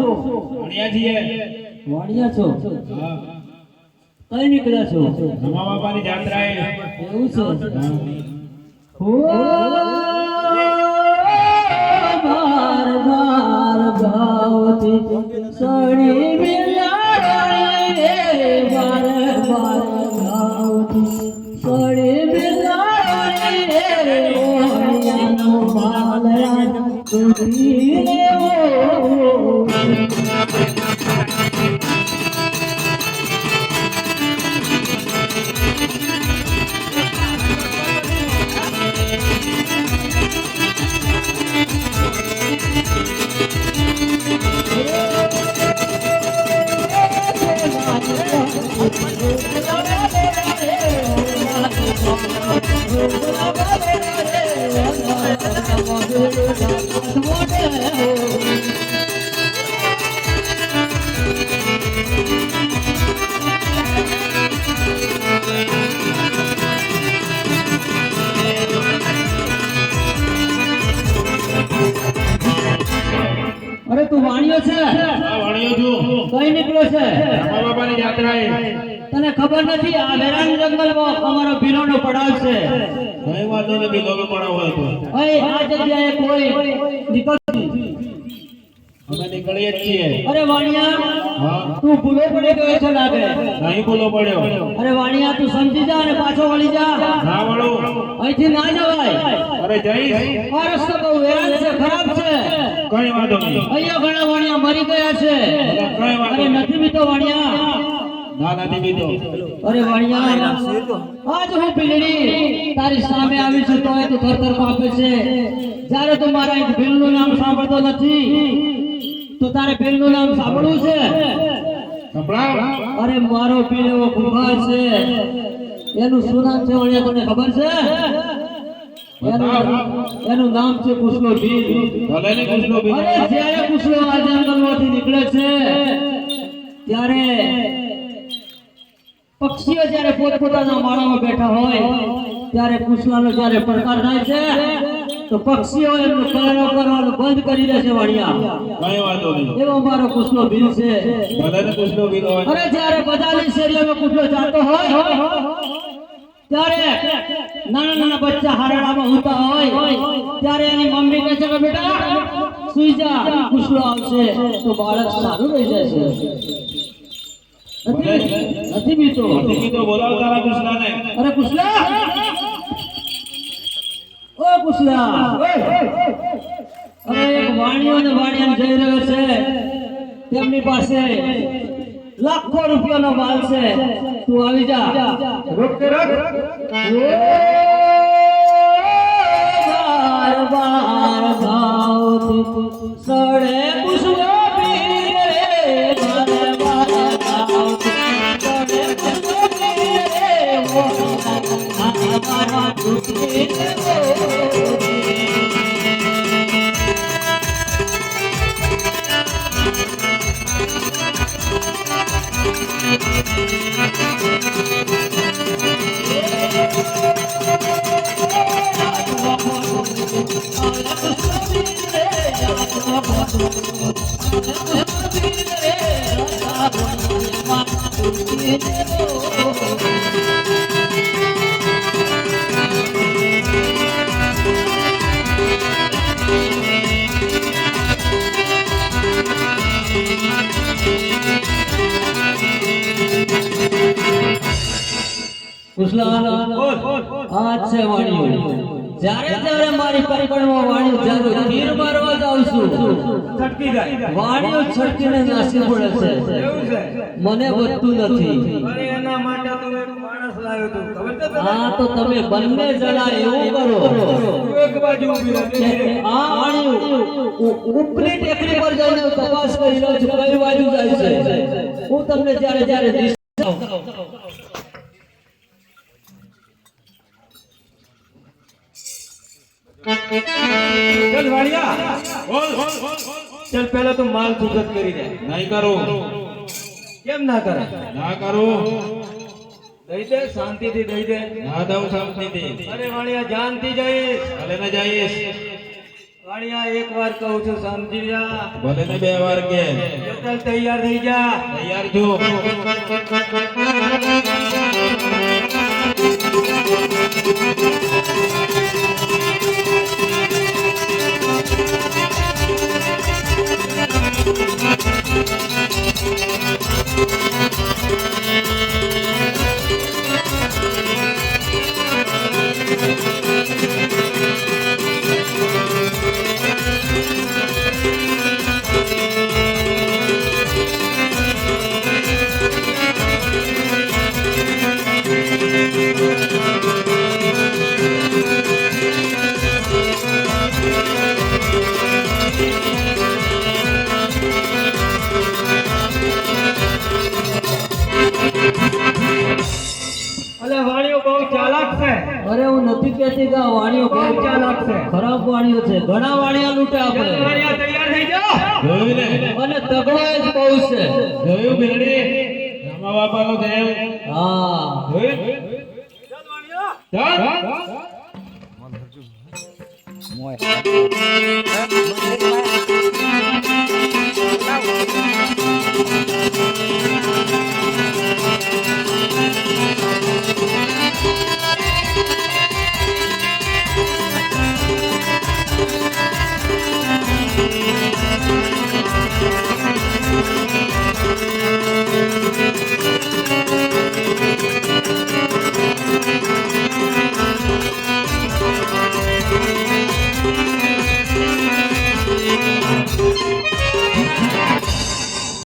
વાણિયા છીએ. વાણિયા છો? હા. કઈ નીકળ્યા છો? રમા બાપાની જાત્રાએ. એવું છે? હો બાર બાર ગાવતી સડી બિલાડી બાર બાર ગાવતી સડી બિલાડી ઓણિયાનો બાલયા તુરી લેવો. અરે તું વાણિયો છે? હા વાણિયો છું. કઈ નીકળ્યો છે? રમા બાપાની જાત્રાએ. તને ખબર નથી આ વેરાન જંગલમાં અમારો ભીલોનો પડાવ છે. કઈ વાંધો નહીં, બિલોનો પડાવ હોય તો અહીં આ જગ્યાએ કોઈ નીકળતું અમે નીકળીએ જ છીએ. અરે વાણિયા હા. તું ભૂલો પડી ગયો છે લાગે. નહીં ભૂલો પડ્યો. અરે વાણિયા તું સમજી જા અને પાછો વળી જા. ના વળું. અહીંથી ના જવાય. અરે જઈશ. આ રસ્તો બહુ વેરાન છે, ખરાબ છે. કઈ વાંધો નહીં. અહીંયા ઘણા વાણિયા મરી ગયા છે. કઈ વાંધો અરે નહીં. નથી બીતો વાણિયા. ના નથી બીતો. અરે વાણિયા આજ હું પીલડી તારી સામે આવી છું તો તું થરથર કાપે છે. જ્યારે તું મારા એક ભીલનું નામ સાંભળતો નથી તો તારે ભીલનું નામ સાંભળવું છે? સંભળાવ. અરે મારો ભીલ એવો કુંભાર છે. એનું શું નામ છે વાણિયા, તને ખબર છે? એનું નામ છે કુસલો ભીલ. ભલે ને કૃષ્ણ બિલ. અરે જ્યારે કુસલો આ જંગલમાંથી નીકળે છે ત્યારે પક્ષીઓ જ્યારે પોતપોતાના માળામાં બેઠા હોય ત્યારે કુસલાનો જ્યારે પડકાર થાય છે તો પક્ષીઓ એમનો કલરવ કરવાનું બંધ કરી દે છે વાણિયા. કઈ વાંધો નહીં. એવો મારો કુસલો ભીલ છે. ભલે ને કૃષ્ણ બિલ હોય. અરે જ્યારે બધાની શેરીઓમાં કુસલો જાતો હોય ત્યારે નાના નાના બચ્ચા હારડામાં હોતા હોય ત્યારે એની મમ્મી કહે છે કે બેટા સુઈ જા, કુસલો આવશે તો બાળક સારું રહી જશે. નથી બીતો. નથી બીતો. બોલાવ તારા કૃષ્ણને. અરે કુસલા, ઓ કુસલા. અરે એક વાણિયો ને વાણિયા જઈ રહ્યો છે. તેમની પાસે લાખો રૂપિયાનો માલ છે. તું આવી જા. રોક કે રોક. બાર બાર ગાવતી સડે કુસલો ભીલ રે બાર બાર ગાવતી સડે કુસલો ભીલ રે મારા દુખી આ છે વાણિયો. જ્યારે જ્યારે મારી પકડમાં વાણિયો જાગો તીર મારવા જાઉં છું છટકી જાય. વાણિયો છટકીને નાસી પડે છે. એવું છે. મને વધતું નથી. અરે એના માટે તો એક માણસ લાવ્યો તો ખબર છે તને? હા તો તમે બંને જણા એવું કરો એક બાજુ ઊભી રહે. કે આ વાણિયો ઉપરી ટેકરી પર જઈને તપાસ કરી લો છું કઈ બાજુ જાય છે. હું તમને જ્યારે જ્યારે દિશા ચલ વાણિયા. બોલ. ચલ પહેલા તો માલ સુગત કરી દે. નહીં કરું. કેમ ના કરે? ના કરું. દઈ દે, શાંતિથી દઈ દે. ના દઉં શાંતિથી. અરે વાણિયા જાનથી જઈશ. ભલે ને જઈશ. વાણિયા એક વાર કહું છું સમજી જા. ભલે ને 2 વાર કે ચાલ તૈયાર થઈ જા. તૈયાર છું. અલે વાણિયો બહુ ચાલાક છે. અરે હું નથી કહેતી કે આ વાણીઓ બહુ ચાલાક છે. ખરાબ વાણીઓ છે. ઘણા વાણિયા લૂંટે ચાલ આપણે. વાણિયા તૈયાર થઈ જા. જોયું ને અને તગડો જ બહુ છે. જોયું બિલડી રામા બાપાનો દેવ હા જોયું ચાલ વાણિયા. ચાલ મોય